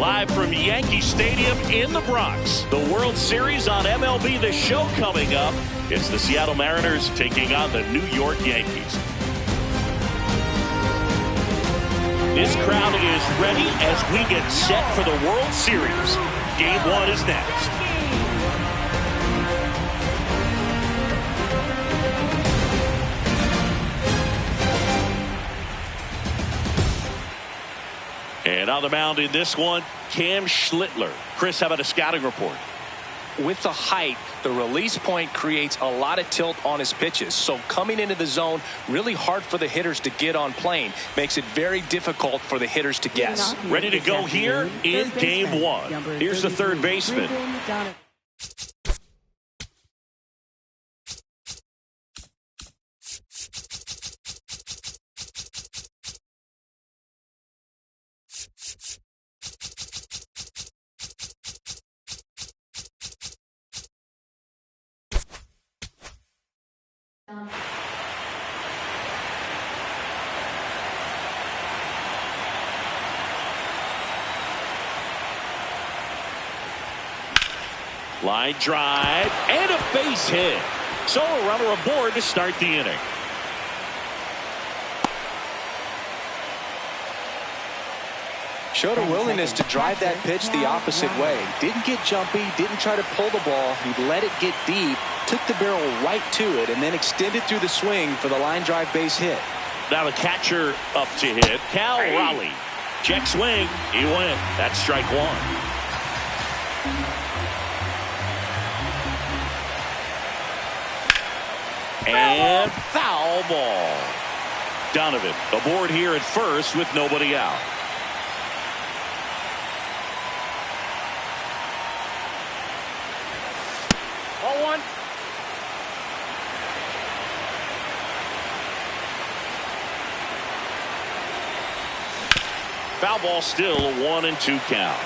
Live from Yankee Stadium in the Bronx. The World Series on MLB The Show coming up. It's the Seattle Mariners taking on the New York Yankees. This crowd is ready as we get set for the World Series. Game 1 is next. And on the mound in this one, Cam Schlittler. Chris, how about a scouting report? With the height, the release point creates a lot of tilt on his pitches. So coming into the zone, really hard for the hitters to get on plane. Makes it very difficult for the hitters to guess. Ready to go here in game 1. Here's the third baseman. Line drive and a base hit. So a runner aboard to start the inning. Showed a willingness to drive that pitch the opposite way. Didn't get jumpy, didn't try to pull the ball. He let it get deep, took the barrel right to it, and then extended through the swing for the line drive base hit. Now the catcher up to hit, Cal Raleigh. Check swing, he went. That's strike 1. And foul ball. Donovan aboard here at first with nobody out. Ball 1. Foul ball, still a 1-2 count.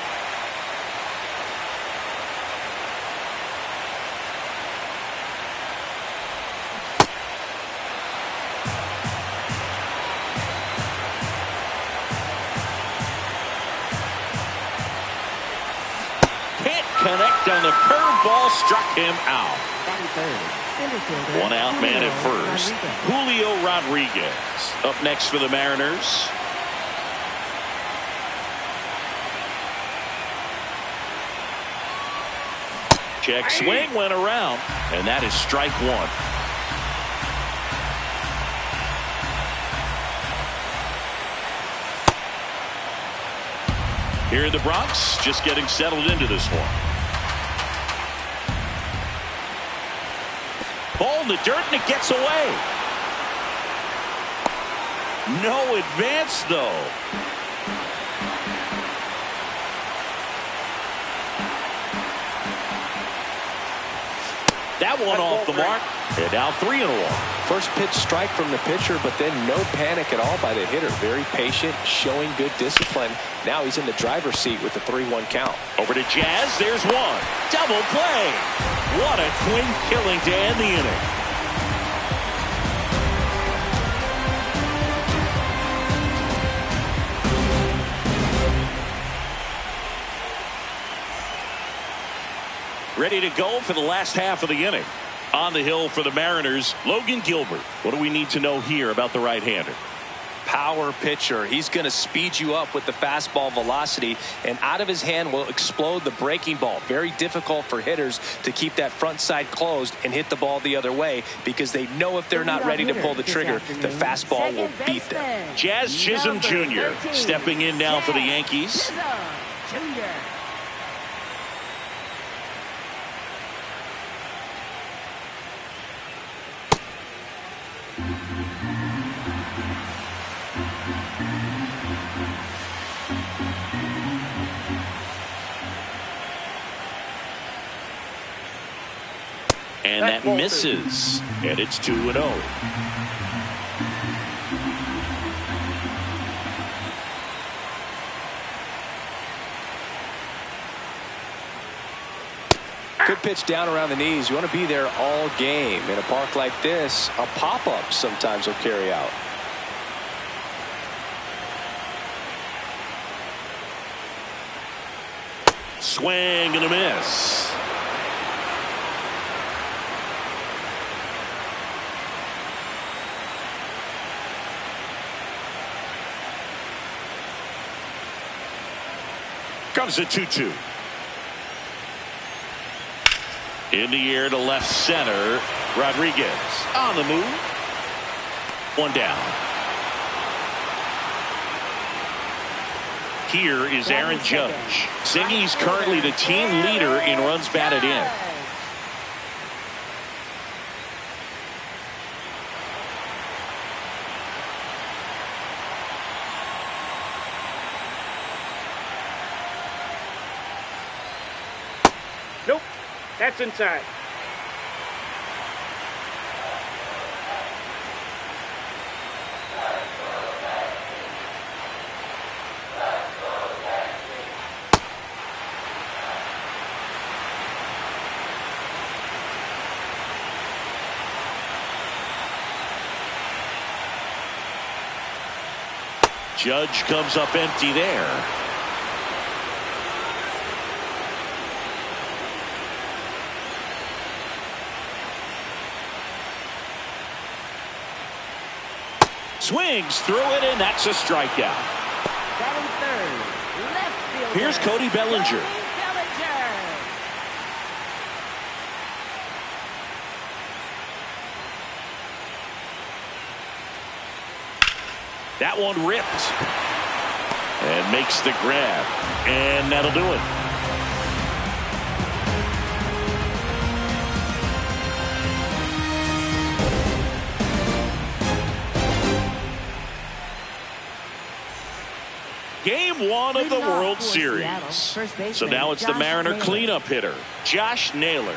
Connect on the curveball, struck him out. One out man at first. Julio Rodriguez up next for the Mariners. Check swing, went around, and that is strike 1. Here in the Bronx, just getting settled into this one. Ball in the dirt, and it gets away. No advance, though. That one off the mark, and now 3 in a row. First pitch strike from the pitcher, but then no panic at all by the hitter. Very patient, showing good discipline. Now he's in the driver's seat with the 3-1 count. Over to Jazz, there's one. Double play. What a clean killing to end the inning. Ready to go for the last half of the inning. On the hill for the Mariners, Logan Gilbert. What do we need to know here about the right-hander? Power pitcher. He's going to speed you up with the fastball velocity, and out of his hand will explode the breaking ball. Very difficult for hitters to keep that front side closed and hit the ball the other way, because they know if they're not ready to pull the trigger, the fastball will beat them. Jazz Chisholm Jr. stepping in now for the Yankees. And that misses. And it's 2-0. Good pitch down around the knees. You want to be there all game. In a park like this, a pop-up sometimes will carry out. swing and a miss. Comes a 2-2. In the air to left center. Rodriguez on the move. One down. Here is Aaron Judge. Singy's currently the team leader in runs batted in. Nope, that's inside. Judge comes up empty there. Swings through it, and that's a strikeout. Batting third, left fielder. Here's Cody Bellinger. That one ripped and makes the grab, and that'll do it. Game one of the World Series. So now it's the Mariner cleanup hitter, Josh Naylor.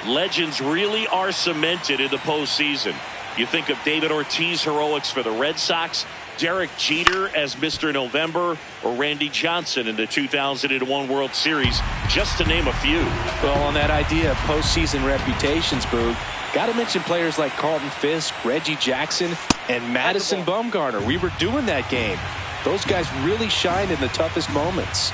Legends really are cemented in the postseason. You think of David Ortiz heroics for the Red Sox, Derek Jeter as Mr. November, or Randy Johnson in the 2001 World Series, just to name a few. Well, on that idea of postseason reputations, Boog, got to mention players like Carlton Fisk, Reggie Jackson, and Madison Bumgarner. We were doing that game. Those guys really shined in the toughest moments.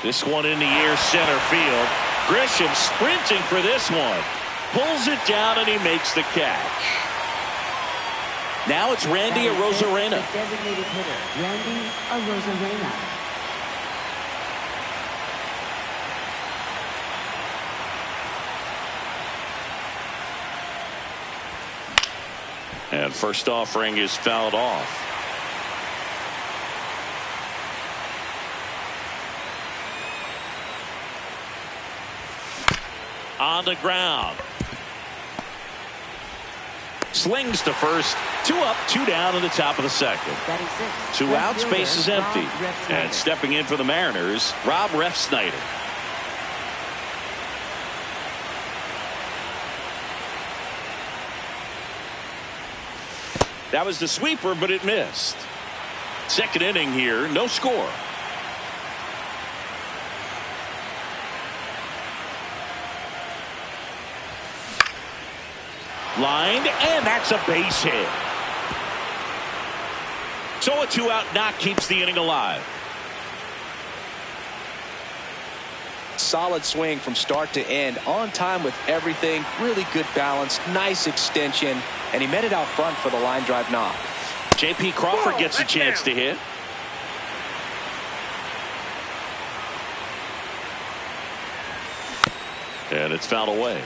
This one in the air, center field. Grisham sprinting for this one. Pulls it down, and he makes the catch. Now it's Randy Arozarena. Designated hitter, Randy Arozarena. And first offering is fouled off. On the ground. Slings to first. 2 up, 2 down in the top of the second. 2 out, space is empty. And stepping in for the Mariners, Rob Refsnyder. That was the sweeper, but it missed. Second inning here, no score. Lined, and that's a base hit. So a 2-out knock keeps the inning alive. Solid swing from start to end, on time with everything, really good balance, nice extension, and he met it out front for the line drive knock. J.P. Crawford gets a chance to hit. And it's fouled away.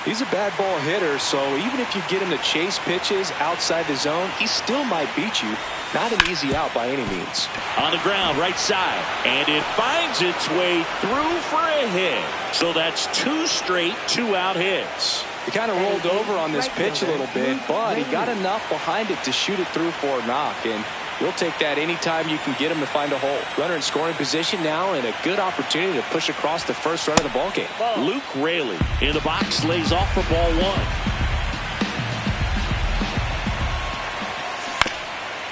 He's a bad ball hitter, so even if you get him to chase pitches outside the zone, he still might beat you. Not an easy out by any means. On the ground, right side, and it finds its way through for a hit. So that's 2 straight 2-out hits. He kind of rolled over on this pitch a little bit, but he got enough behind it to shoot it through for a knock. And You'll take that anytime you can get him to find a hole. Runner in scoring position now, and a good opportunity to push across the first run of the ball game. Luke Raley in the box, lays off for ball one.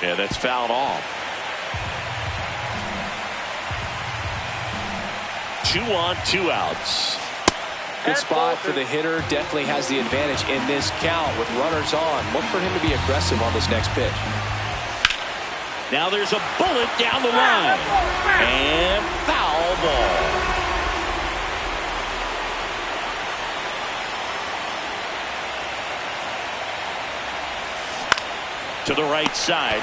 Yeah, that's fouled off. 2 on, 2 outs. Good spot for the hitter. Definitely has the advantage in this count with runners on. Look for him to be aggressive on this next pitch. Now there's a bullet down the line. And foul ball. To the right side.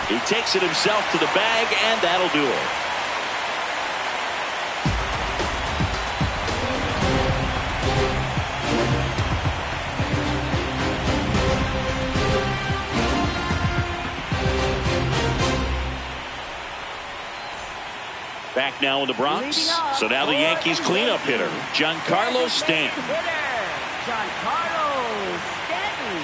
He takes it himself to the bag, and that'll do it. Back now in the Bronx. So now the Yankees cleanup hitter, Giancarlo Stanton. Giancarlo Stanton.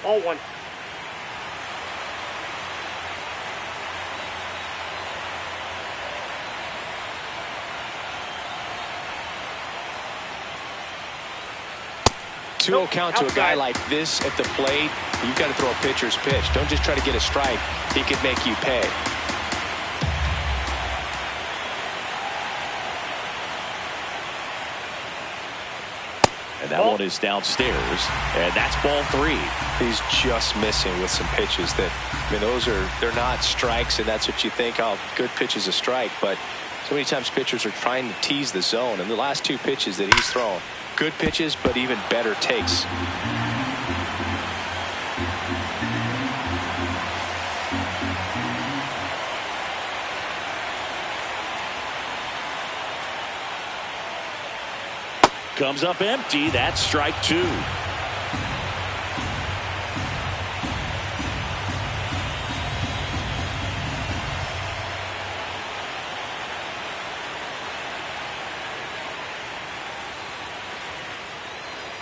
All one. Two-0 count to a guy like this at the plate. You've got to throw a pitcher's pitch. Don't just try to get a strike. He could make you pay. And that one is downstairs. And that's ball 3. He's just missing with some pitches that, I mean, they're not strikes, and that's what you think, oh, good pitch is a strike. But so many times pitchers are trying to tease the zone. And the last 2 pitches that he's thrown, good pitches, but even better takes. Comes up empty. That's strike 2.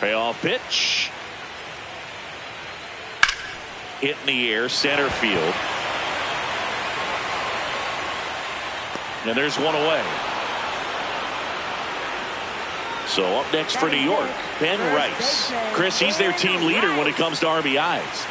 Payoff pitch. Hit in the air, center field. And there's one away. So up next for New York, Ben Rice. Chris, he's their team leader when it comes to RBIs.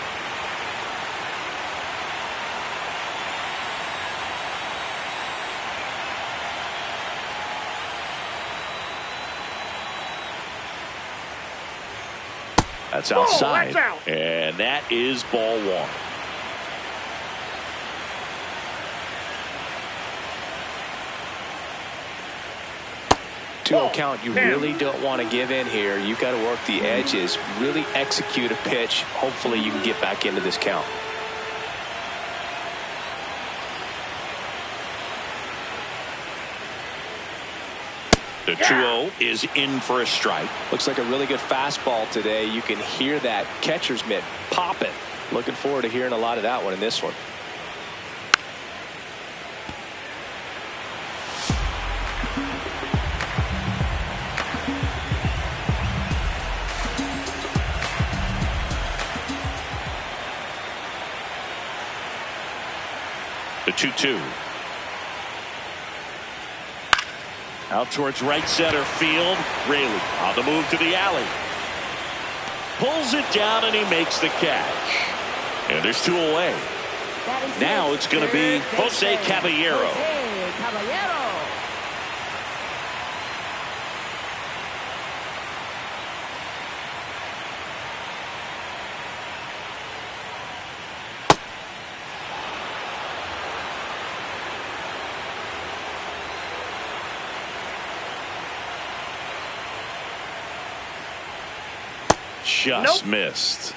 That's outside. That's out. And that is ball 1. Two-0 count. You really don't want to give in here. You've got to work the edges, really execute a pitch. Hopefully you can get back into this count. The 2-0 is in for a strike. Looks like a really good fastball today. You can hear that catcher's mitt popping. Looking forward to hearing a lot of that one in this one. The 2-2. Out towards right center field. Raley on the move to the alley. Pulls it down and he makes the catch. And there's 2 away. Now it's going to be Jose Caballero. Just missed.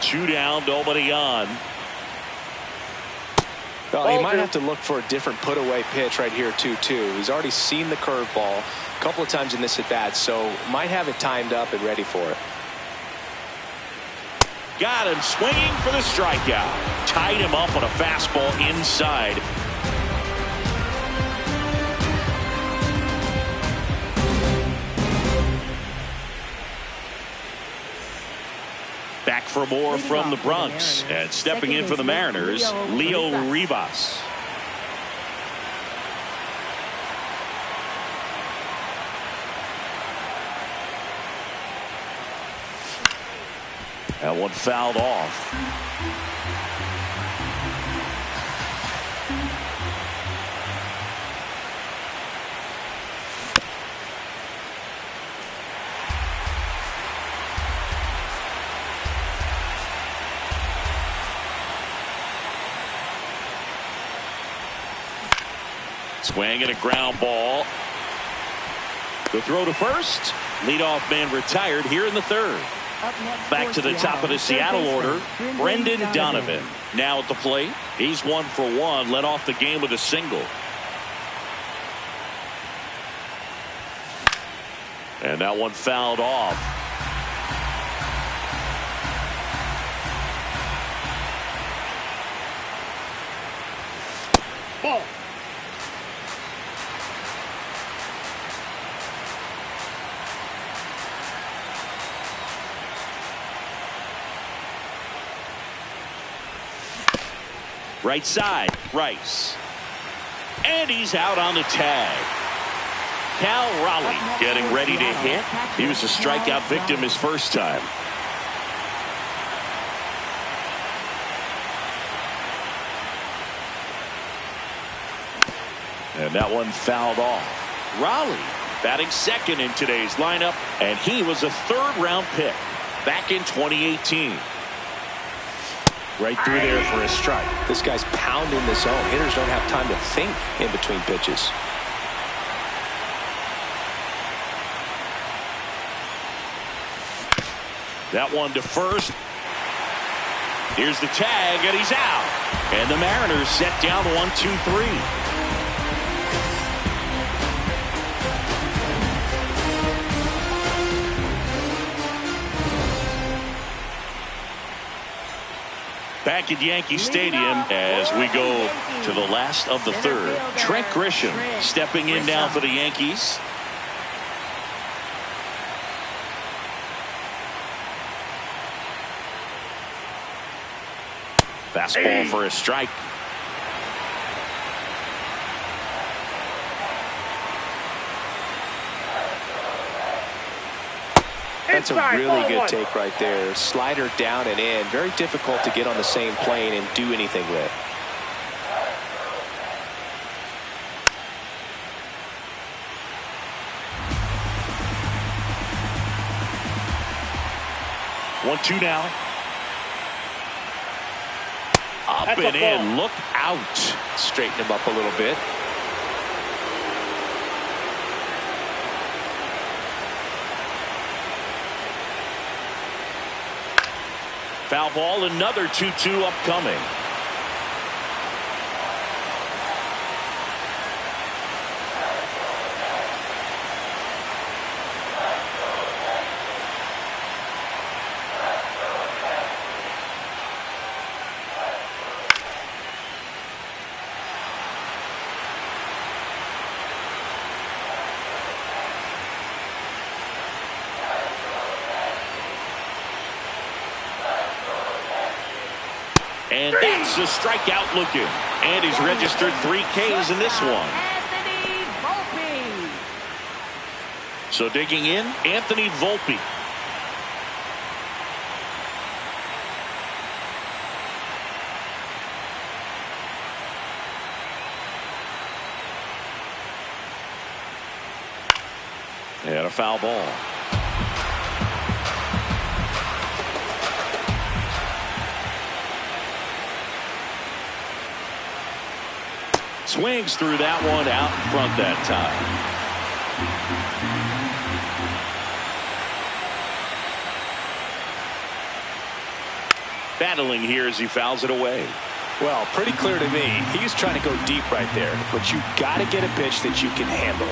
Two down, nobody on. Well, he might have to look for a different put-away pitch right here, too. He's already seen the curveball a couple of times in this at-bat, so might have it timed up and ready for it. Got him swinging for the strikeout. Tied him up on a fastball inside. Back for more from the Bronx, and stepping in for the Mariners, Leo Rivas. That one fouled off. Swing and a ground ball. The throw to first. Leadoff man retired here in the third. Back to the top of the Seattle order, Brendan Donovan. Now at the plate, he's 1 for 1, led off the game with a single. And that one fouled off. Ball. Right side, Rice. And he's out on the tag. Cal Raleigh getting ready to hit. He was a strikeout victim his first time. And that one fouled off. Raleigh batting second in today's lineup, and he was a third-round pick back in 2018. Right through there for a strike. This guy's pounding the zone. Hitters don't have time to think in between pitches. That one to first. Here's the tag, and he's out. And the Mariners set down 1-2-3. Back at Yankee Stadium as we go to the last of the third. Trent Grisham stepping in now for the Yankees. Fastball for a strike. That's a really good take right there. Slider down and in. Very difficult to get on the same plane and do anything with. One-two now. Up and in. Look out. Straighten him up a little bit. Foul ball, another 2-2 upcoming. And that's a strikeout looking. And he's registered 3 Ks in this one. So digging in, Anthony Volpe. And a foul ball. Swings through that one out in front that time. Battling here as he fouls it away. Well, pretty clear to me. He was trying to go deep right there, but you got to get a pitch that you can handle.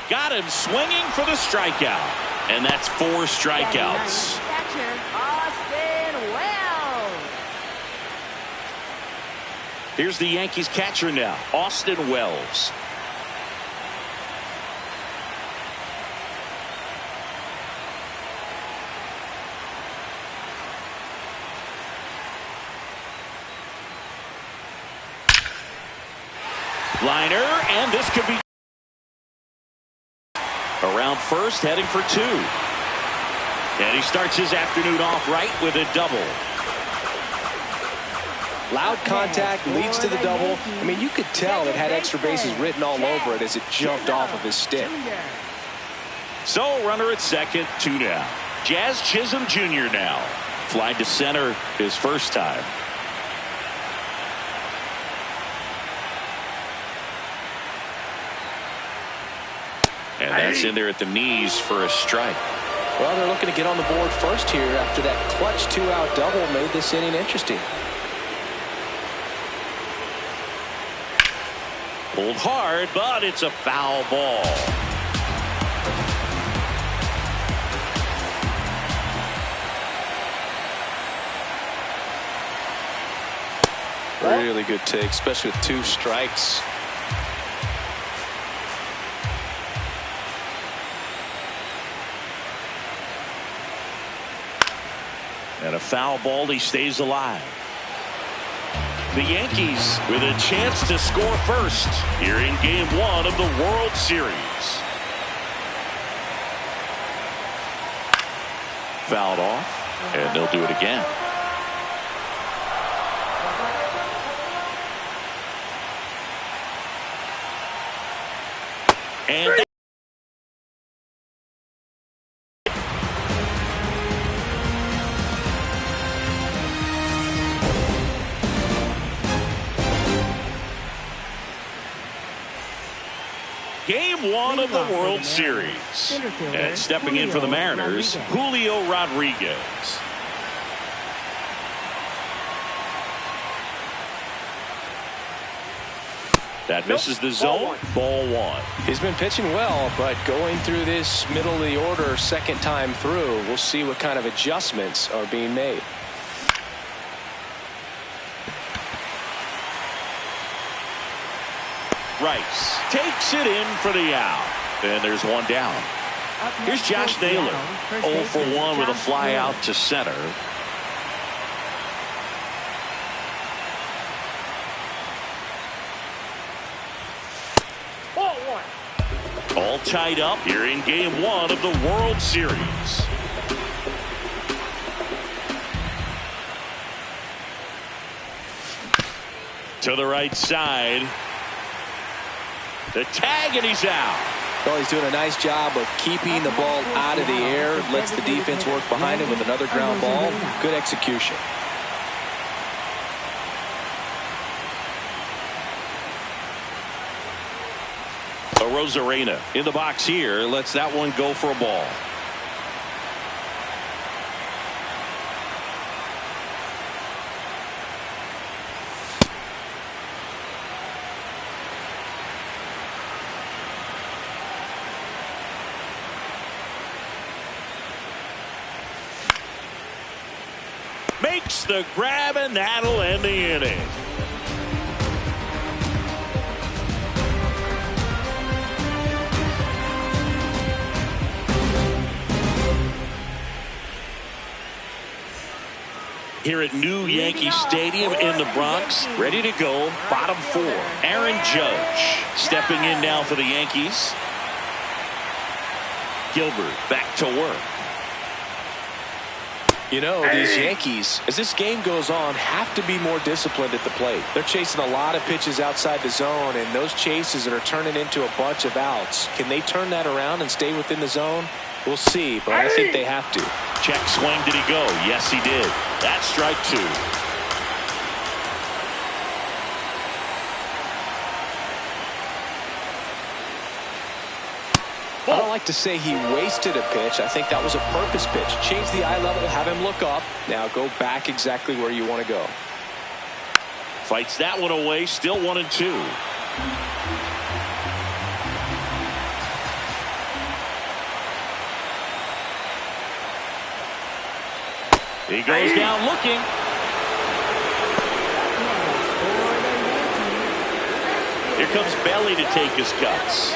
Got him swinging for the strikeout. And that's 4 strikeouts. Catcher, Austin Wells. Here's the Yankees catcher now, Austin Wells. Liner, and this could be around first, heading for 2. And he starts his afternoon off right with a double. Loud contact leads to the double. I mean, you could tell it had extra bases written all over it as it jumped off of his stick. So runner at second, 2 now. Jazz Chisholm Jr. now. Fly to center his first time. And that's in there at the knees for a strike. Well, they're looking to get on the board first here after that clutch 2-out double made this inning interesting. Pulled hard, but it's a foul ball. Really good take, especially with 2 strikes. And a foul ball, he stays alive. The Yankees with a chance to score first here in Game 1 of the World Series. Fouled off, and they'll do it again. And Game 1 of the World Series. And stepping in for the Mariners, Julio Rodriguez. That misses the zone. Ball 1. He's been pitching well, but going through this middle of the order second time through, we'll see what kind of adjustments are being made. Rice takes it in for the out. And there's 1 down. Here's Josh Naylor. 0 for 1 with a fly out to center. All tied up here in Game 1 of the World Series. To the right side. The tag, and he's out. Well, he's doing a nice job of keeping the ball out of the air. Lets the defense work behind him with another ground ball. Good execution. Rosarena in the box here. Lets that one go for a ball. Makes the grab, and that'll end the inning. Here at New Yankee Stadium in the Bronx, ready to go, bottom 4. Aaron Judge stepping in now for the Yankees. Gilbert back to work. You know, these Yankees, as this game goes on, have to be more disciplined at the plate. They're chasing a lot of pitches outside the zone, and those chases are turning into a bunch of outs. Can they turn that around and stay within the zone? We'll see, but I think they have to. Check swing, did he go? Yes, he did. That's strike 2. I don't like to say he wasted a pitch. I think that was a purpose pitch. Change the eye level, have him look up. Now go back exactly where you want to go. Fights that one away. Still 1-2. He goes down looking. Here comes Belly to take his cuts.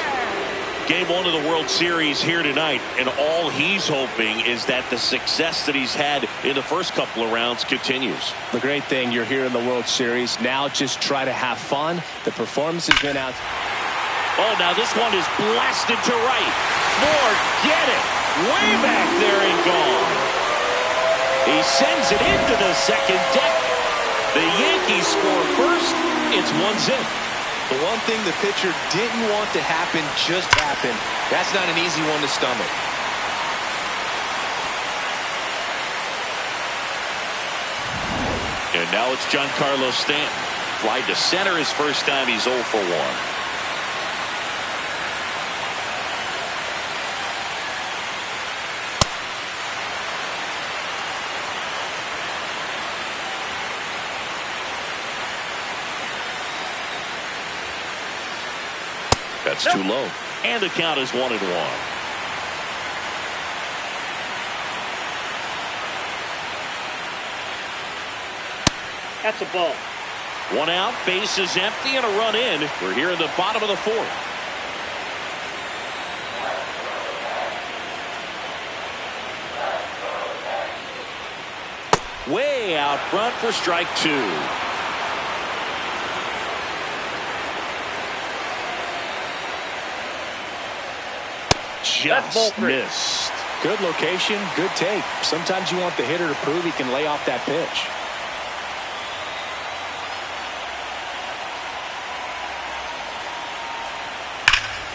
Game 1 of the World Series here tonight, and all he's hoping is that the success that he's had in the first couple of rounds continues. The great thing, you're here in the World Series. Now just try to have fun. The performance has been out. Oh, now this one is blasted to right. Forget it. Way back there and gone. He sends it into the second deck. The Yankees score first. It's 1-0. The one thing the pitcher didn't want to happen just happened. That's not an easy one to stomach. And now it's Giancarlo Stanton. Fly to center his first time. He's 0 for 1. That's too low. And the count is 1-1. That's a ball. 1 out, base is empty, and a run in. We're here in the bottom of the 4th. Way out front for strike 2. Just missed. Good location, good take. Sometimes you want the hitter to prove he can lay off that pitch.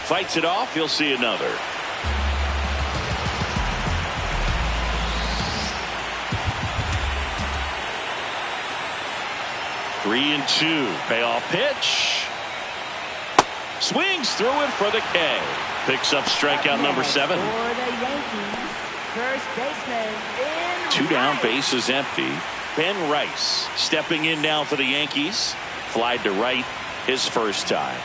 Fights it off. He'll see another. Three and 2. Payoff pitch. Swings through it for the K. Picks up strikeout number 7. For the Yankees, first baseman, Ben 2 down, Rice. base is empty. Ben Rice stepping in now for the Yankees. Flied to right his first time.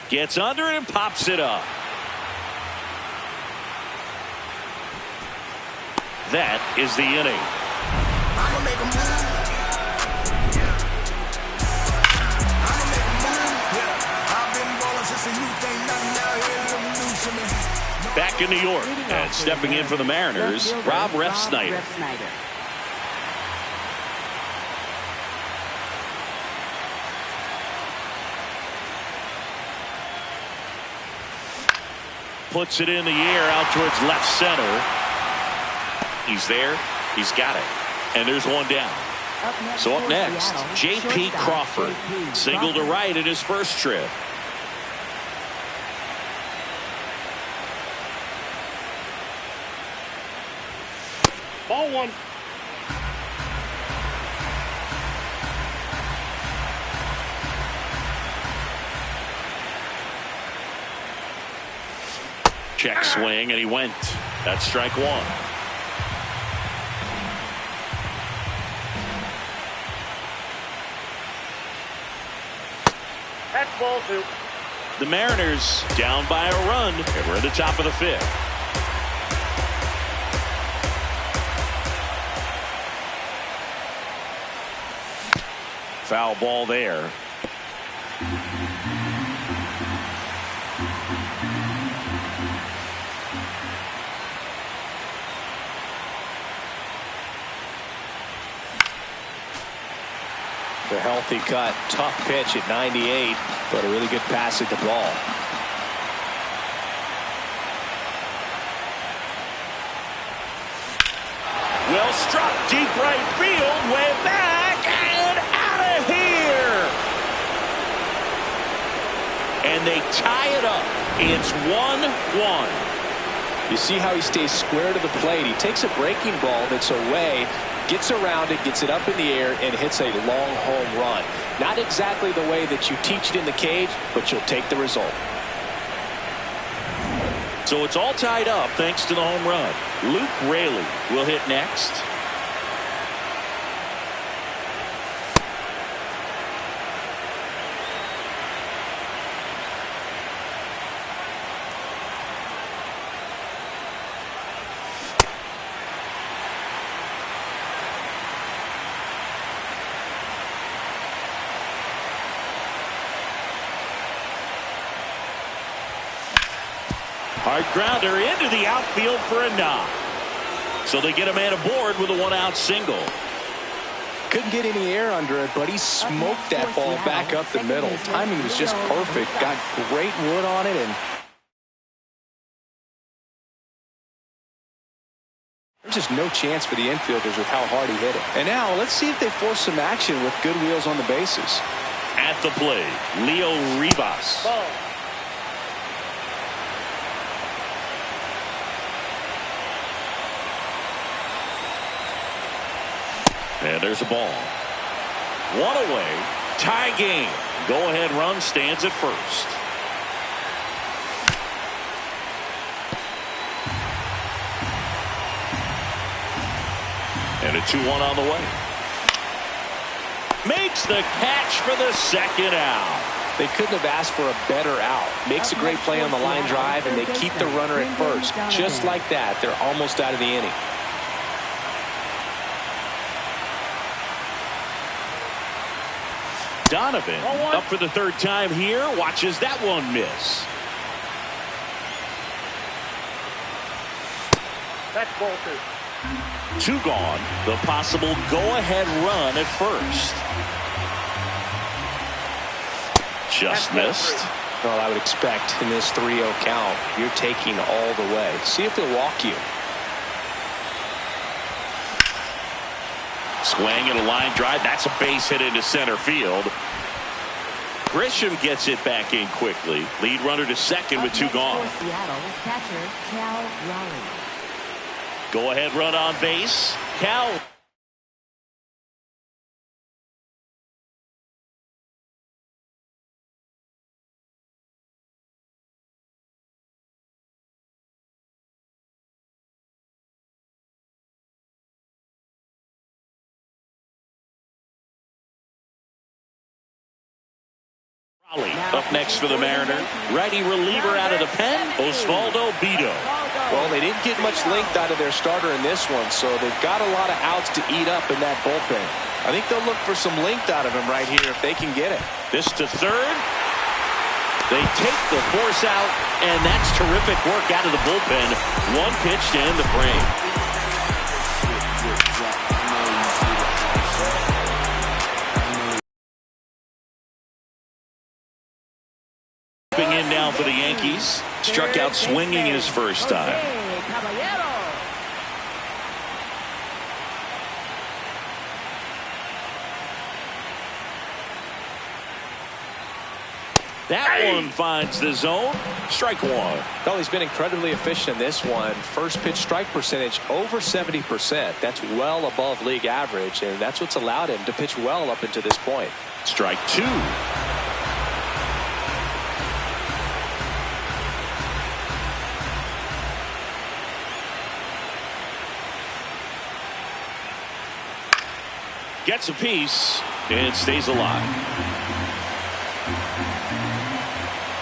Gets under it and pops it up. That is the inning. Back in New York and stepping in for the Mariners, Rob Refsnyder. Puts it in the air out towards left center. He's there. He's got it. And there's one down. So up next, J.P. Crawford. Single to right in his first trip. Ball 1. Check swing, and he went. That's strike 1. That's ball 2. The Mariners down by a run, and we're at the top of the 5th. Foul ball there. The healthy cut, tough pitch at 98, but a really good pass at the ball. Well struck, deep right field, way back and out of here. And they tie it up. It's 1-1. You see how he stays square to the plate. He takes a breaking ball that's away, gets around it, gets it up in the air, and hits a long home run. Not exactly the way that you teach it in the cage, but you'll take the result. So it's all tied up thanks to the home run. Luke Raley will hit next. Hard grounder into the outfield for a knock. So they get a man aboard with a one-out single. Couldn't get any air under it, but he smoked that ball back up the middle. Timing was just perfect. Got great wood on it, and there's just no chance for the infielders with how hard he hit it. And now let's see if they force some action with good wheels on the bases. At the plate, Leo Rivas. Ball. And there's a ball. One away. Tie game. Go-ahead run stands at first. And a 2-1 on the way. Makes the catch for the second out. They couldn't have asked for a better out. Makes a great play on the line drive, and they keep the runner at first. Just like that, they're almost out of the inning. Donovan up for the third time here. Watches that one miss. That's ball 2. 2 gone. The possible go-ahead run at first. Just missed. Well, I would expect in this 3-0 count, you're taking all the way. See if he'll walk you. Swing and a line drive. That's a base hit into center field. Grisham gets it back in quickly. Lead runner to second with 2 gone. Seattle, catcher Cal Raleigh. Go ahead run on base. Cal. Up next for the Mariners, righty reliever out of the pen, Osvaldo Bido. Well, they didn't get much length out of their starter in this one, so they've got a lot of outs to eat up in that bullpen. I think they'll look for some length out of him right here if they can get it. This to third. They take the force out, and that's terrific work out of the bullpen. One pitch to end the frame. In now for the Yankees. Struck out swinging his first time. That one finds the zone. Strike 1. Well, he's been incredibly efficient in this one. First pitch strike percentage over 70%. That's well above league average, and that's what's allowed him to pitch well up until this point. Strike 2. Gets a piece and stays alive.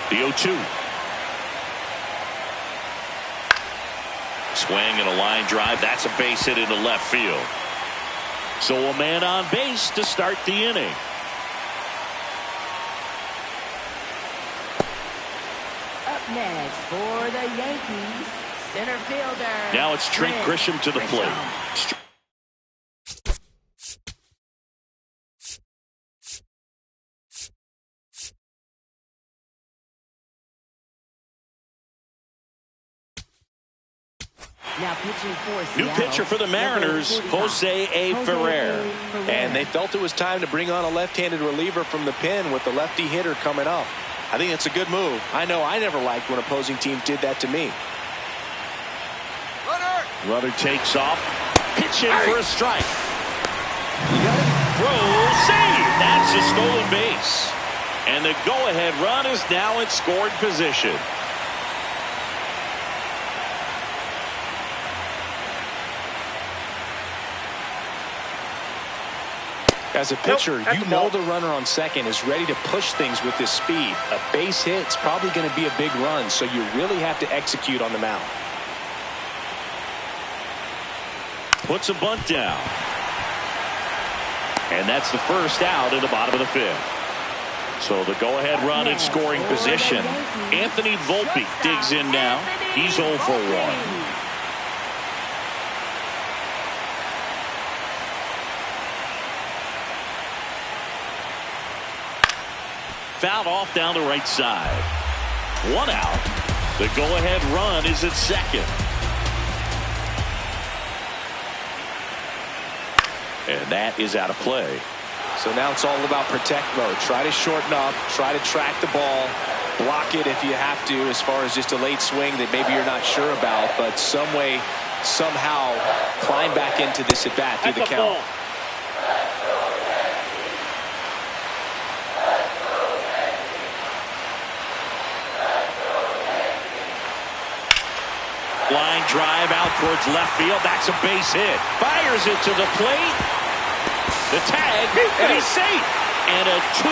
The 0-2. Swing and a line drive. That's a base hit into left field. So a man on base to start the inning. Up next for the Yankees, center fielder. Now it's Trent Grisham to the plate. Now pitching for New Seattle, pitcher for the Mariners, Jose A. Ferrer. And they felt it was time to bring on a left-handed reliever from the pen with the lefty hitter coming up. I think it's a good move. I know I never liked when opposing teams did that to me. Runner takes off. Pitch in for a strike. throw, save. That's a stolen base. And the go-ahead run is now in scoring position. As a pitcher, you know the runner on second is ready to push things with this speed. A base hit's probably going to be a big run, so you really have to execute on the mound. Puts a bunt down. And that's the first out in the bottom of the fifth. So the go-ahead run in scoring position. Anthony Volpe digs in now. He's 0 for 1. Fouled off down the right side. 1 out. The go-ahead run is at second. And that is out of play. So now it's all about protect mode. Try to shorten up. Try to track the ball. Block it if you have to, as far as just a late swing that maybe you're not sure about. But some way, somehow, climb back into this at-bat through the count. Line drive out towards left field. That's a base hit. Fires it to the plate. The tag, and he's safe. And a 2-1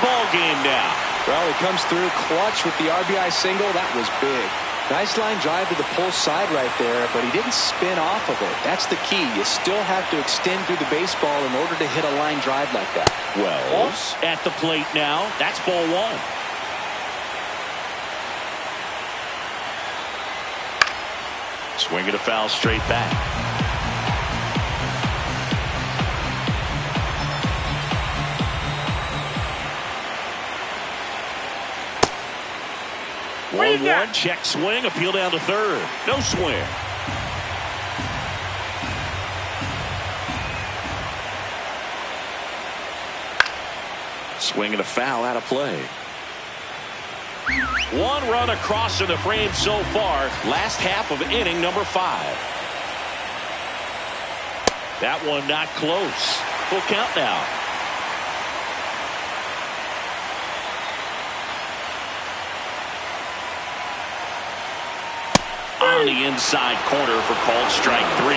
ball game now. Well, he comes through clutch with the RBI single. That was big. Nice line drive to the pull side right there, but he didn't spin off of it. That's the key. You still have to extend through the baseball in order to hit a line drive like that. Wells at the plate now. That's ball 1. Swing and a foul straight back. One check swing, appeal down to third. No swing. Swing and a foul out of play. 1 run across in the frame so far. Last half of inning number 5. That one not close. Full count now. On the inside corner for called strike 3.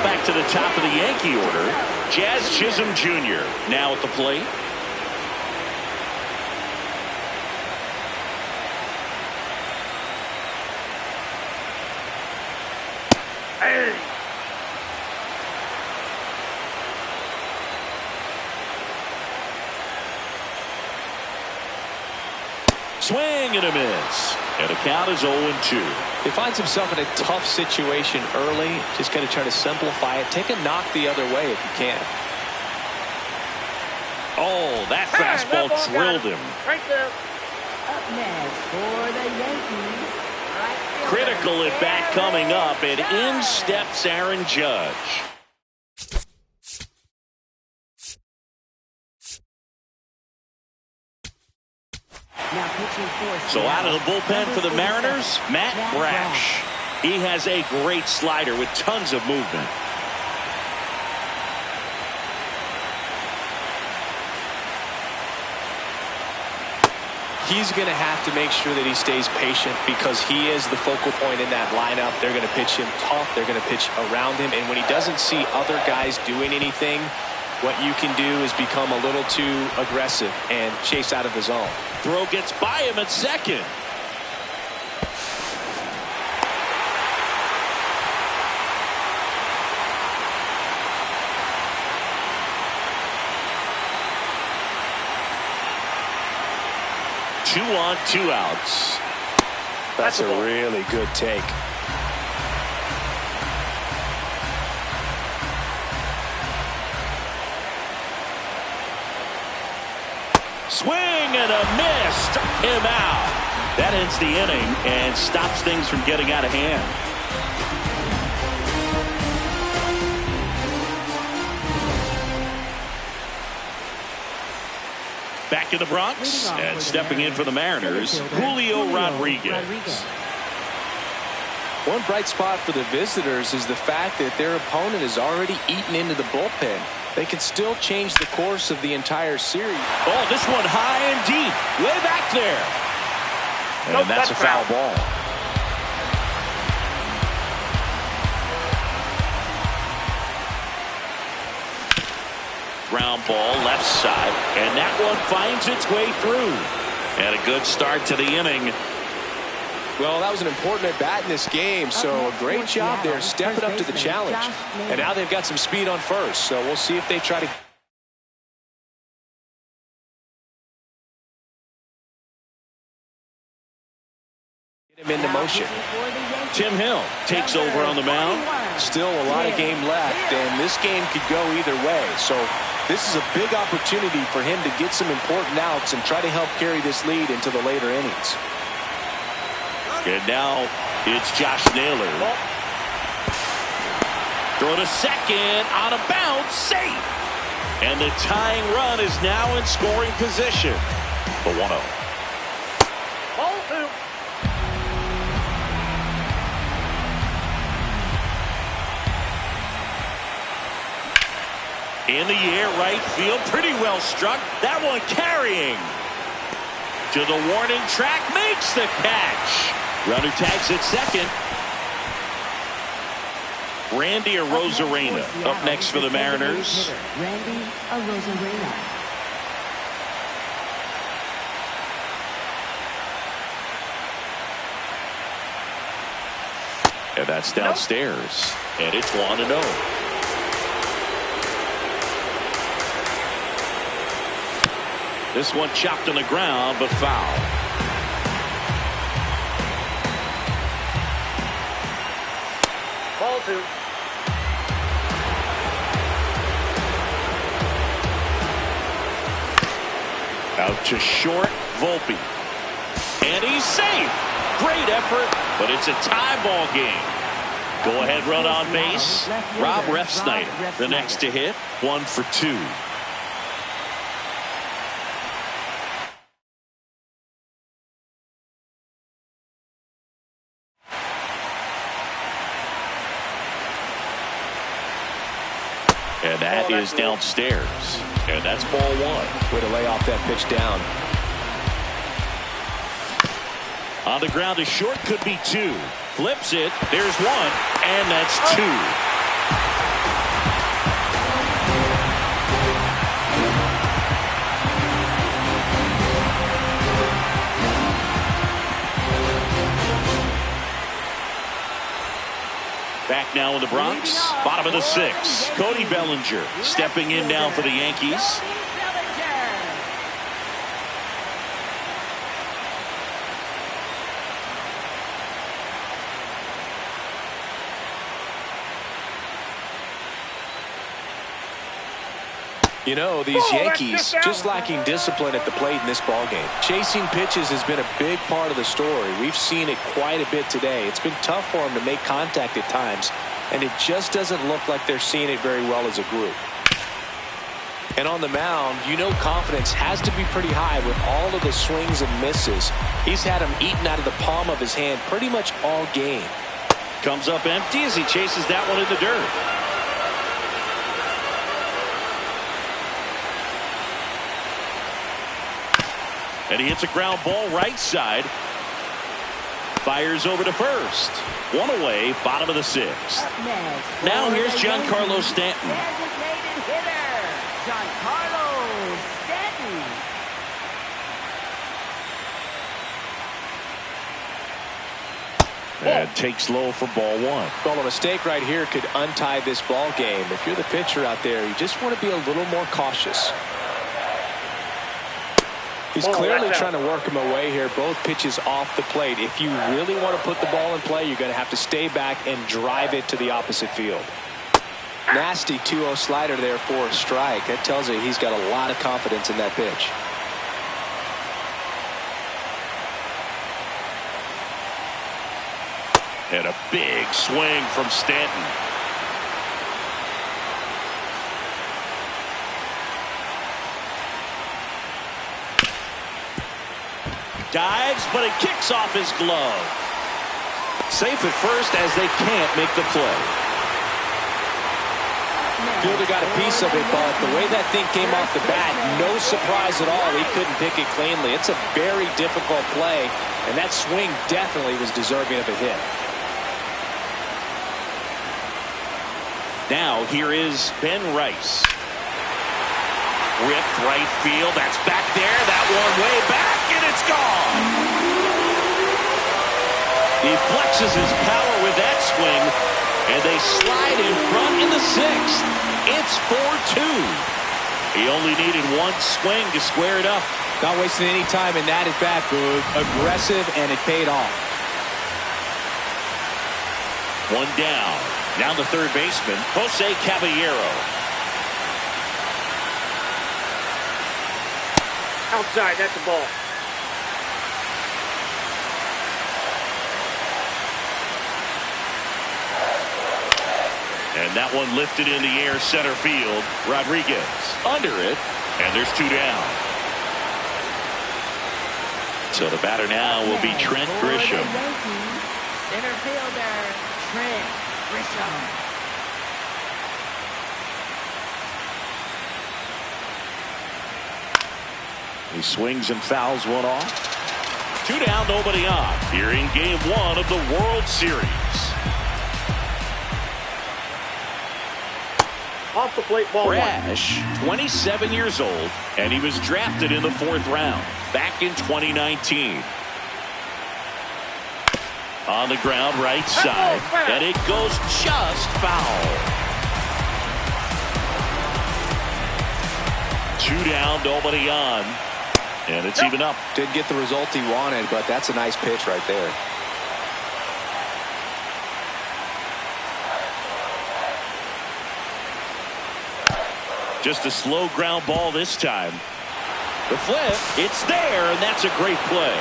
Back to the top of the Yankee order. Jazz Chisholm Jr. now at the plate. Swing and a miss. And the count is 0-2. He finds himself in a tough situation early. Just got to try to simplify it. Take a knock the other way if you can. Oh, that fastball drilled him. Right there. Up next for the Yankees. Critical at bat coming up, and in steps Aaron Judge. So out of the bullpen for the Mariners, Matt Brash. He has a great slider with tons of movement. He's going to have to make sure that he stays patient because he is the focal point in that lineup. They're going to pitch him tough. They're going to pitch around him. And when he doesn't see other guys doing anything, what you can do is become a little too aggressive and chase out of the zone. Throw gets by him at second. Two on, 2 outs. That's a really good take. Swing and a miss. Struck him out. That ends the inning and stops things from getting out of hand. Back in the Bronx and stepping in for the Mariners, Julio Rodriguez. One bright spot for the visitors is the fact that their opponent has already eaten into the bullpen. They can still change the course of the entire series. Oh, this one high and deep, way back there. And that's a foul ball. Ground ball left side, and that one finds its way through. And a good start to the inning. Well, that was an important at-bat in this game, so a great job there stepping up to the challenge. And now they've got some speed on first, so we'll see if they try to get him into motion. Tim Hill takes over on the mound. Still a lot of game left, and this game could go either way. So this is a big opportunity for him to get some important outs and try to help carry this lead into the later innings. And now it's Josh Naylor. Throw to second on a bounce, safe. And the tying run is now in scoring position. The 1-0. Ball 2. In the air, right field, pretty well struck. That one carrying to the warning track, makes the catch. Runner tags at second. Randy Arozarena up next for the Mariners. Randy Arozarena. And that's downstairs. And it's 1-0. This one chopped on the ground, but foul. Ball 2. Out to short, Volpe. And he's safe. Great effort, but it's a tie ball game. Go ahead run on base. Rob Refsnyder, the next to hit. 1 for 2. And that is downstairs. And that's ball 1. Way to lay off that pitch down. On the ground, a short could be 2. Flips it. There's 1. And that's 2. Back now in the Bronx, bottom of the 6th. Cody Bellinger stepping in now for the Yankees. You know, these Yankees just lacking discipline at the plate in this ballgame. Chasing pitches has been a big part of the story. We've seen it quite a bit today. It's been tough for them to make contact at times, and it just doesn't look like they're seeing it very well as a group. And on the mound, you know confidence has to be pretty high with all of the swings and misses. He's had them eaten out of the palm of his hand pretty much all game. Comes up empty as he chases that one in the dirt. And he hits a ground ball right side. Fires over to first. 1 away, bottom of the 6th. Now here's Giancarlo Stanton. Designated hitter, Giancarlo Stanton. And takes low for ball 1. Well, a mistake right here could untie this ball game. If you're the pitcher out there, you just want to be a little more cautious. He's clearly trying to work him away here. Both pitches off the plate. If you really want to put the ball in play, you're going to have to stay back and drive it to the opposite field. Nasty 2-0 slider there for a strike. That tells you he's got a lot of confidence in that pitch. And a big swing from Stanton. Dives, but it kicks off his glove. safe at first as they can't make the play. Fielder got a piece of it, but the way that thing came off the bat, no surprise at all. He couldn't pick it cleanly. It's a very difficult play, and that swing definitely was deserving of a hit. Now here is Ben Rice. Ripped right field. That's back there. That one way back, and it's gone. He flexes his power with that swing, and they slide in front in the sixth. It's 4-2. He only needed one swing to square it up. Not wasting any time in that at-bat, Boog. Aggressive, and it paid off. One down. Now the third baseman, Jose Caballero. Outside, that's the ball. And that one lifted in the air center field. Rodriguez under it, and there's two down. So the batter now will be Trent Grisham. Center fielder, Trent Grisham. He swings and fouls one off. Two down, nobody on. Here in game one of the World Series. Off the plate, ball one. Brash, 27 years old, and he was drafted in the 4th round back in 2019. On the ground, right side, and it goes just foul. Two down, nobody on. And it's even up. Didn't get the result he wanted, but that's a nice pitch right there. Just a slow ground ball this time. The flip, it's there, and that's a great play.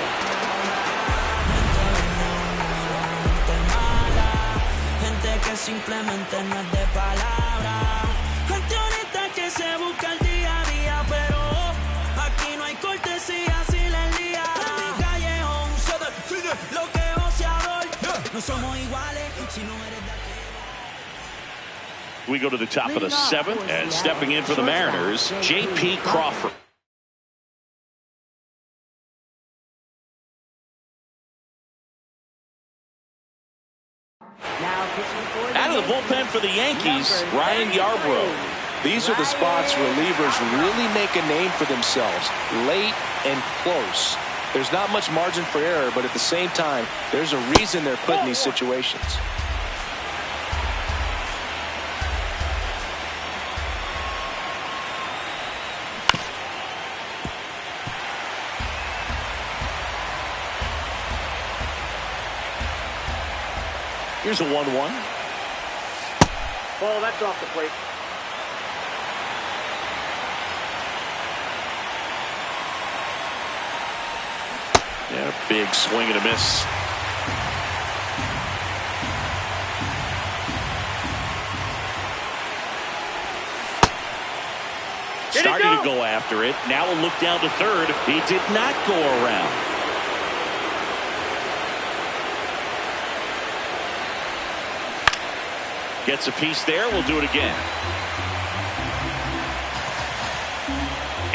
We go to the top of the 7th, and stepping in for the Mariners, J.P. Crawford. Out of the bullpen for the Yankees, Ryan Yarbrough. These are the spots relievers really make a name for themselves, late and close. There's not much margin for error, but at the same time, there's a reason they're put in these situations. Here's a 1-1. Ball, that's off the plate. Yeah, big swing and a miss. Starting to go after it. Now we'll look down to third. He did not go around. Gets a piece there. We'll do it again.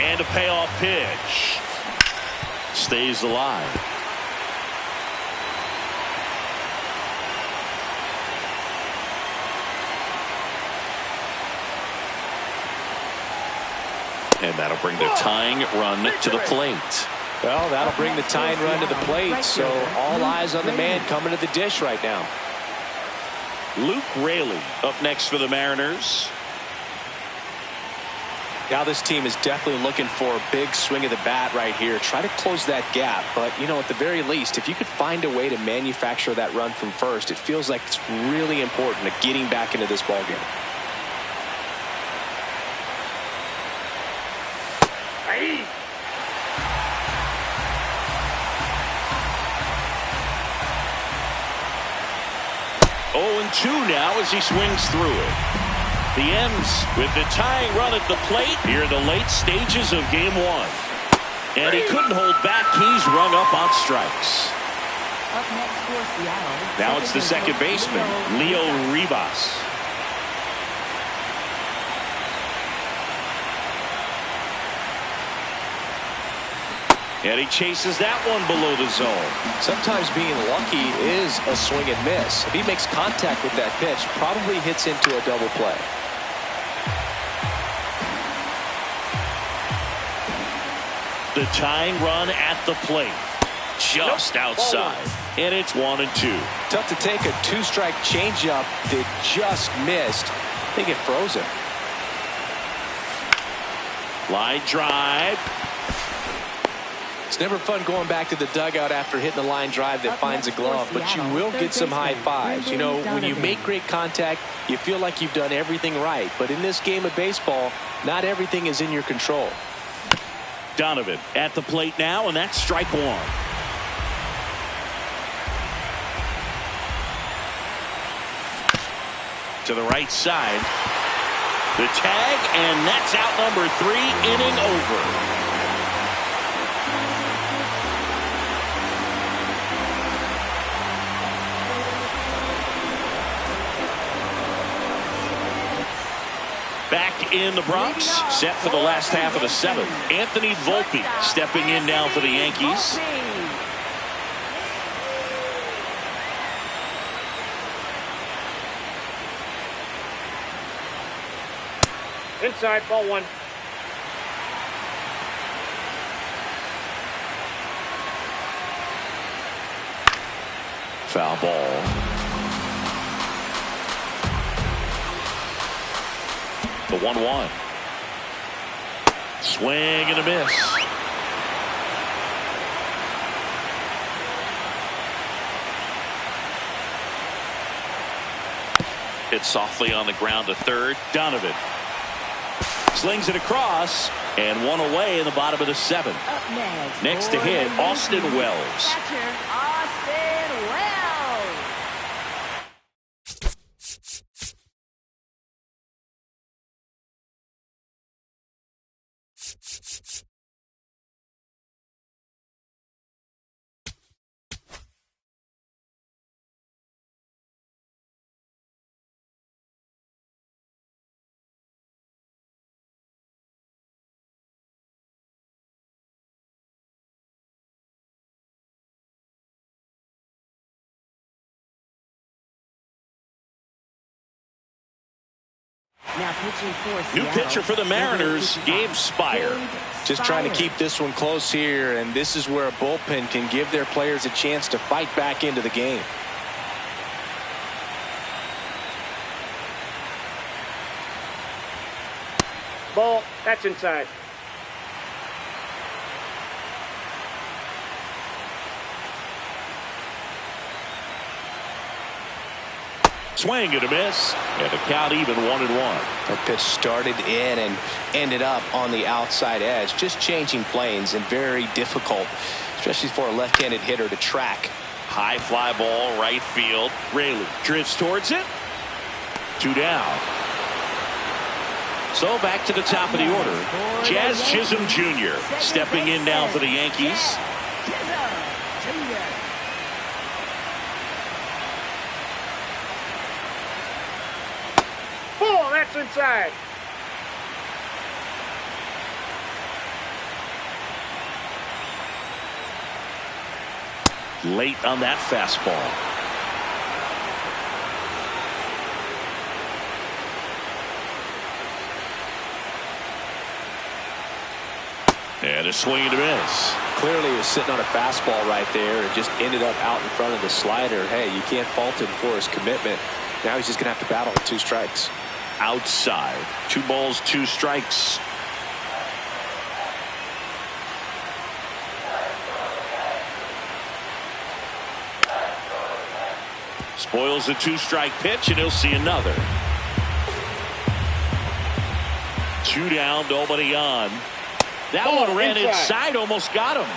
And a payoff pitch. Stays alive. And that'll bring the tying run to the plate. Well, that'll bring the tying run to the plate, so all eyes on the man coming to the dish right now. Luke Raley up next for the Mariners. Now this team is definitely looking for a big swing of the bat right here. Try to close that gap, but you know, at the very least, if you could find a way to manufacture that run from first, it feels like it's really important to getting back into this ballgame. Hey. 0-2 now as he swings through it. The M's with the tying run at the plate here in the late stages of game one. And he couldn't hold back. He's rung up on strikes. Up next for Seattle. Now it's the second baseman, Leo Rivas. And he chases that one below the zone. Sometimes being lucky is a swing and miss. If he makes contact with that pitch, probably hits into a double play. The tying run at the plate. Just outside. And it's 1-2. Tough to take a two-strike changeup that just missed. I think it froze him. Line drive. It's never fun going back to the dugout after hitting a line drive that finds a glove, but you will get some high fives. You know, when you make great contact, you feel like you've done everything right. But in this game of baseball, not everything is in your control. Donovan at the plate now, and that's strike one. To the right side. The tag, and that's out number 3, inning over. Back in the Bronx, set for the last half of the 7th. Anthony Volpe stepping in now for the Yankees. Inside, ball 1. Foul ball. The 1-1. Swing and a miss. Hit softly on the ground to third. Donovan slings it across, and one away in the bottom of the 7th. Up Next to hit, Austin Wells. Catcher, Austin Wells. Now pitching for New Seattle, pitcher for the Mariners, Gabe Spire. Just trying to keep this one close here, and this is where a bullpen can give their players a chance to fight back into the game. Ball, that's inside. Swing and a miss, and the count even 1-1. That pitch started in and ended up on the outside edge, just changing planes, and very difficult, especially for a left-handed hitter to track. High fly ball, right field. Rayleigh drifts towards it. 2 down. So back to the top of the order. Jazz Chisholm Jr. stepping in now for the Yankees. Ball, that's inside. Late on that fastball. And a swing and a miss. Clearly he was sitting on a fastball right there and just ended up out in front of the slider. Hey, you can't fault him for his commitment. Now he's just going to have to battle with 2 strikes. Outside. 2 balls, 2 strikes. Spoils a 2-strike pitch, and he'll see another. 2 down, nobody on. That one ran inside, almost got him.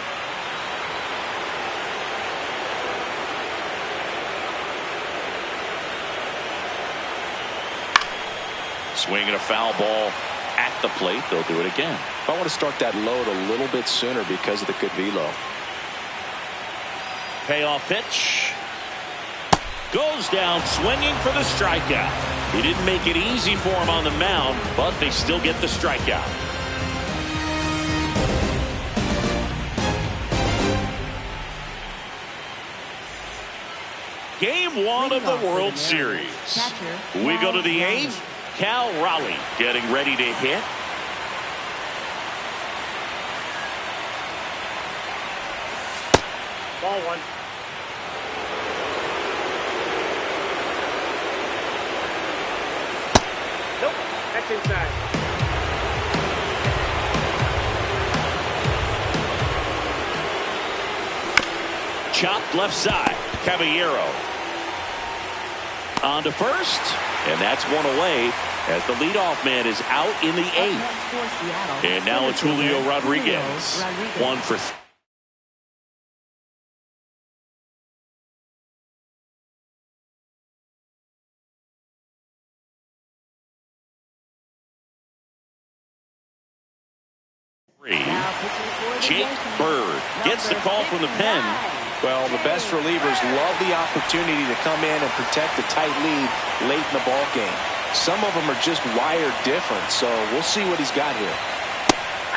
Swing and a foul ball at the plate. They'll do it again. I want to start that load a little bit sooner because of the good velo. Payoff pitch. Goes down swinging for the strikeout. He didn't make it easy for him on the mound, but they still get the strikeout. Game 1 of the World Series. We go to the 8th. Cal Raleigh getting ready to hit. Ball 1. Nope, that's inside. Chopped left side. Caballero on to first, and that's one away as the leadoff man is out in the 8th. And now it's Julio Rodriguez. 1 for 3. Jake Bird gets the call from the pen. Well, the best relievers love the opportunity to come in and protect the tight lead late in the ball game. Some of them are just wired different, so we'll see what he's got here.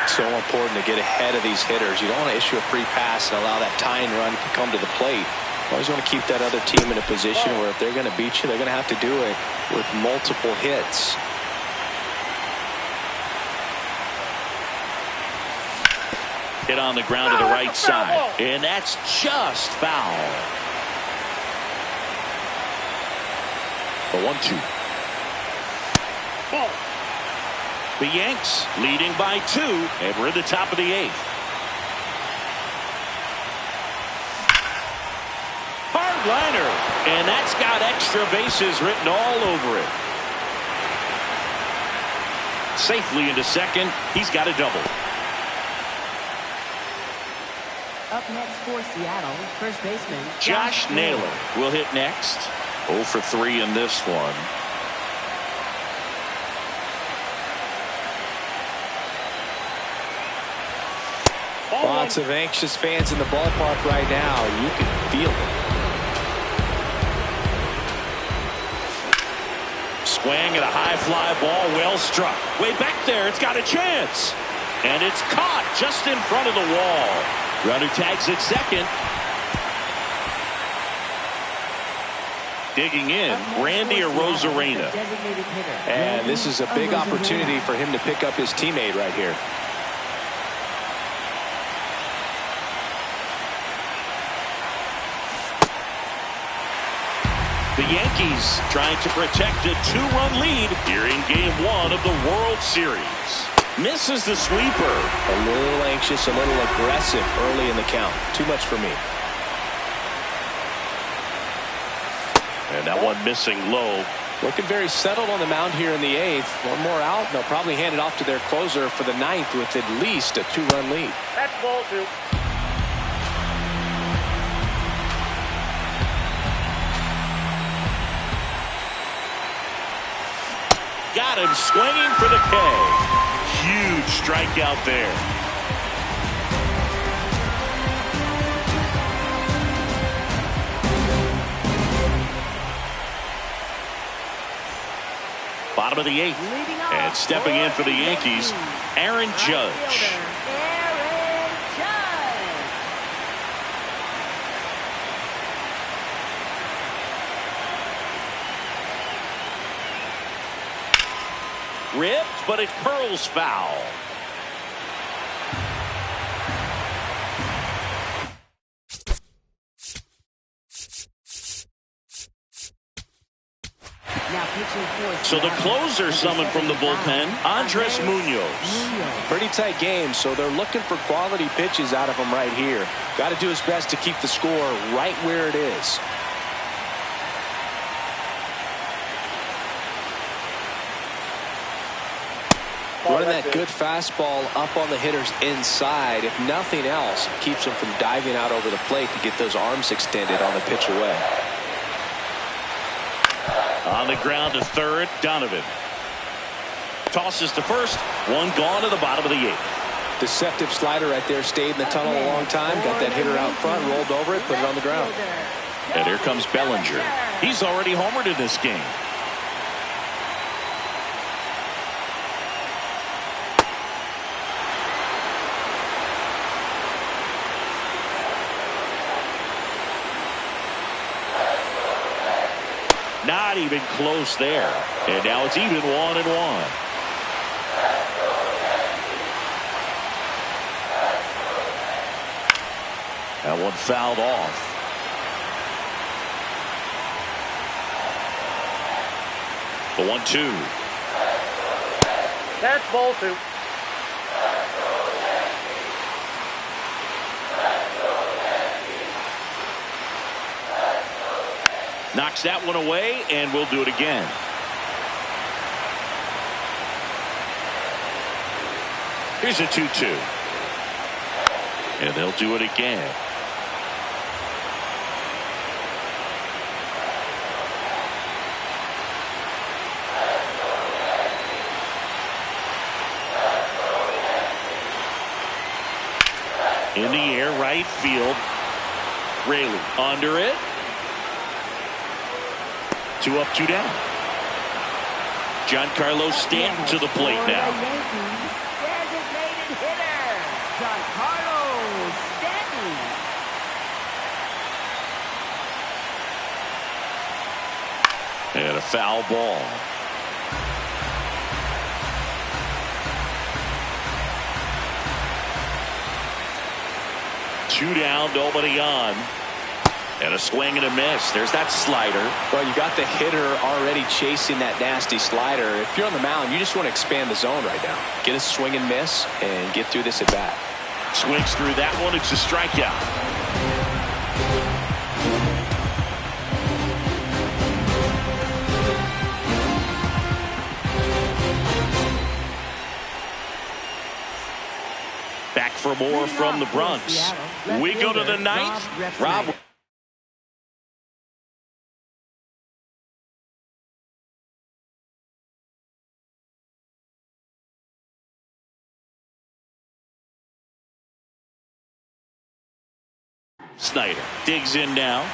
So important to get ahead of these hitters. You don't want to issue a free pass and allow that tying run to come to the plate. You always want to keep that other team in a position where if they're going to beat you, they're going to have to do it with multiple hits. Hit on the ground to the right side, and that's just foul. The 1-2. Ball. The Yanks leading by 2, and we're at the top of the 8th. Hard liner, and that's got extra bases written all over it. Safely into second. He's got a double. Up next for Seattle, first baseman Josh Naylor will hit next. 0 for 3 in this one. Lots of anxious fans in the ballpark right now. You can feel it. Swing at a high fly ball, well struck. Way back there, it's got a chance. And it's caught just in front of the wall. Runner tags at second. Digging in, Randy Arozarena. And this is a big opportunity for him to pick up his teammate right here. The Yankees trying to protect a 2-run lead here in Game 1 of the World Series. Misses the sweeper. A little anxious, a little aggressive early in the count. Too much for me. And that one missing low. Looking very settled on the mound here in the 8th. One more out. They'll probably hand it off to their closer for the 9th with at least a 2-run lead. That's ball 2. Got him swinging for the K. Huge strikeout there. Bottom of the 8th. And stepping in for the Yankees, Aaron Judge. Ripped, but it curls foul. So the closer summoned from the bullpen, Andres Munoz. Pretty tight game, so they're looking for quality pitches out of him right here. Got to do his best to keep the score right where it is. Running that good fastball up on the hitter's inside. If nothing else, keeps him from diving out over the plate to get those arms extended on the pitch away. On the ground to third, Donovan. Tosses to first. One gone to the bottom of the 8th. Deceptive slider right there. Stayed in the tunnel a long time. Got that hitter out front, rolled over it, put it on the ground. And here comes Bellinger. He's already homered in this game. Not even close there. And now it's even 1-1. That one fouled off. The 1-2. That's ball 2. Knocks that one away, and we'll do it again. Here's a 2-2. And they'll do it again. In the air, right field. Raley under it. 2 up, 2 down. Giancarlo Stanton to the plate now. Designated hitter, Giancarlo Stanton. And a foul ball. Two down, nobody on. And a swing and a miss. There's that slider. Well, you got the hitter already chasing that nasty slider. If you're on the mound, you just want to expand the zone right now. Get a swing and miss and get through this at bat. Swings through that one. It's a strikeout. Back for more from the Bronx. We go to the ninth. Rob. Snyder digs in now.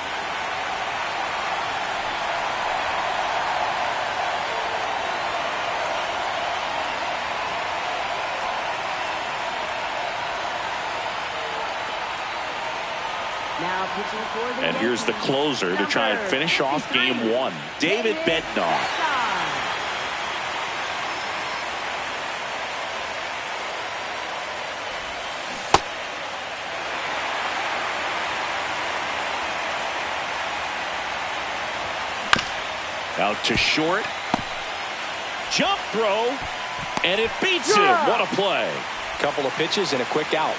Now pitching for the And here's the closer to try and finish off game 1. David Bednar. Out to short. Jump throw. And it beats him. What a play. Couple of pitches and a quick out.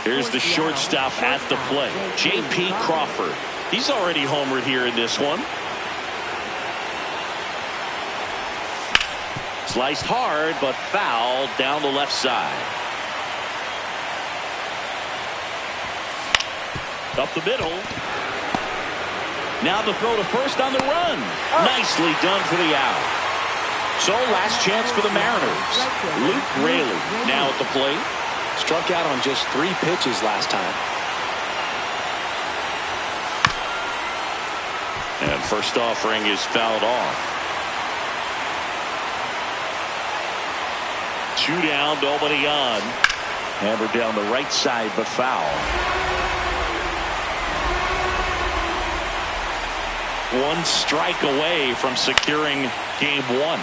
Here's the shortstop at the plate. J.P. Crawford. He's already homered here in this one. Sliced hard, but fouled down the left side. Up the middle. Now the throw to first on the run. Nicely done for the out. So last chance for the Mariners. Luke Raley now at the plate. Struck out on just 3 pitches last time. And first offering is fouled off. 2 down, nobody on. Hammered down the right side, but foul. 1 strike away from securing game 1.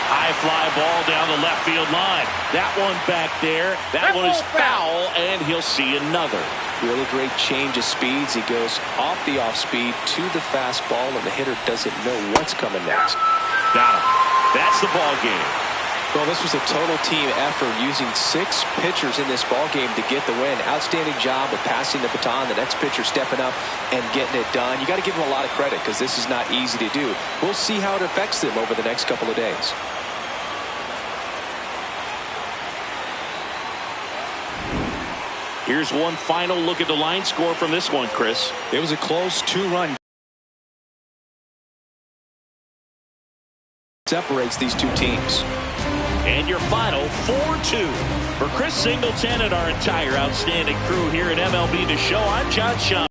High fly ball down the left field line. That one back there. That one is foul, and he'll see another. Really great change of speeds. He goes off the off speed to the fastball, and the hitter doesn't know what's coming next. Got him. That's the ball game. Well, this was a total team effort, using 6 pitchers in this ball game to get the win. Outstanding job of passing the baton. The next pitcher stepping up and getting it done. You got to give them a lot of credit because this is not easy to do. We'll see how it affects them over the next couple of days. Here's one final look at the line score from this one, Chris. It was a close 2-run. Separates these two teams. And your final 4-2. For Chris Singleton and our entire outstanding crew here at MLB The Show, I'm John Schaub.